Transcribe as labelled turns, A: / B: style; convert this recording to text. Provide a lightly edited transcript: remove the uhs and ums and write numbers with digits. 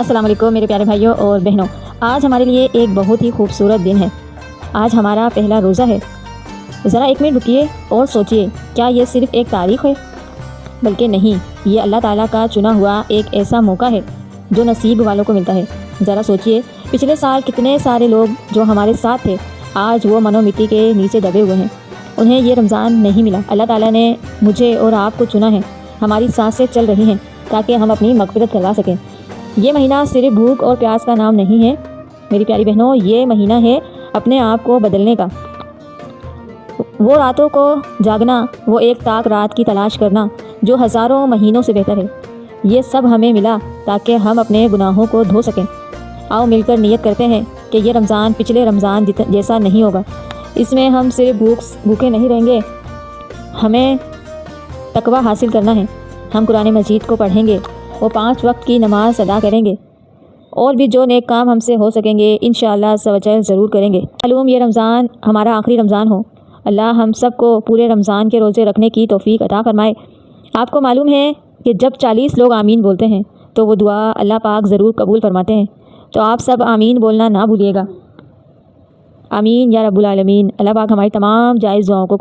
A: السلام علیکم میرے پیارے بھائیوں اور بہنوں، آج ہمارے لیے ایک بہت ہی خوبصورت دن ہے۔ آج ہمارا پہلا روزہ ہے۔ ذرا ایک منٹ رکیے اور سوچئے، کیا یہ صرف ایک تاریخ ہے؟ بلکہ نہیں، یہ اللہ تعالیٰ کا چنا ہوا ایک ایسا موقع ہے جو نصیب والوں کو ملتا ہے۔ ذرا سوچئے، پچھلے سال کتنے سارے لوگ جو ہمارے ساتھ تھے آج وہ منو مٹی کے نیچے دبے ہوئے ہیں، انہیں یہ رمضان نہیں ملا۔ اللہ تعالیٰ نے مجھے اور آپ کو چنا ہے، ہماری سانسیں چل رہی ہیں تاکہ ہم اپنی مغفرت کروا سکیں۔ یہ مہینہ صرف بھوک اور پیاس کا نام نہیں ہے میری پیاری بہنوں، یہ مہینہ ہے اپنے آپ کو بدلنے کا۔ وہ راتوں کو جاگنا، وہ ایک تاک رات کی تلاش کرنا جو ہزاروں مہینوں سے بہتر ہے، یہ سب ہمیں ملا تاکہ ہم اپنے گناہوں کو دھو سکیں۔ آؤ مل کر نیت کرتے ہیں کہ یہ رمضان پچھلے رمضان جیسا نہیں ہوگا۔ اس میں ہم صرف بھوکے نہیں رہیں گے، ہمیں تقویٰ حاصل کرنا ہے۔ ہم قرآن مجید کو پڑھیں گے، وہ 5 وقت کی نماز ادا کریں گے، اور بھی جو نیک کام ہم سے ہو سکیں گے انشاءاللہ عز و جل ضرور کریں گے۔ معلوم یہ رمضان ہمارا آخری رمضان ہو، اللہ ہم سب کو پورے رمضان کے روزے رکھنے کی توفیق عطا فرمائے۔ آپ کو معلوم ہے کہ جب 40 لوگ آمین بولتے ہیں تو وہ دعا اللہ پاک ضرور قبول فرماتے ہیں، تو آپ سب آمین بولنا نہ بھولیے گا۔ آمین یا رب العالمین۔ اللہ پاک ہماری تمام جائز دعاؤں کو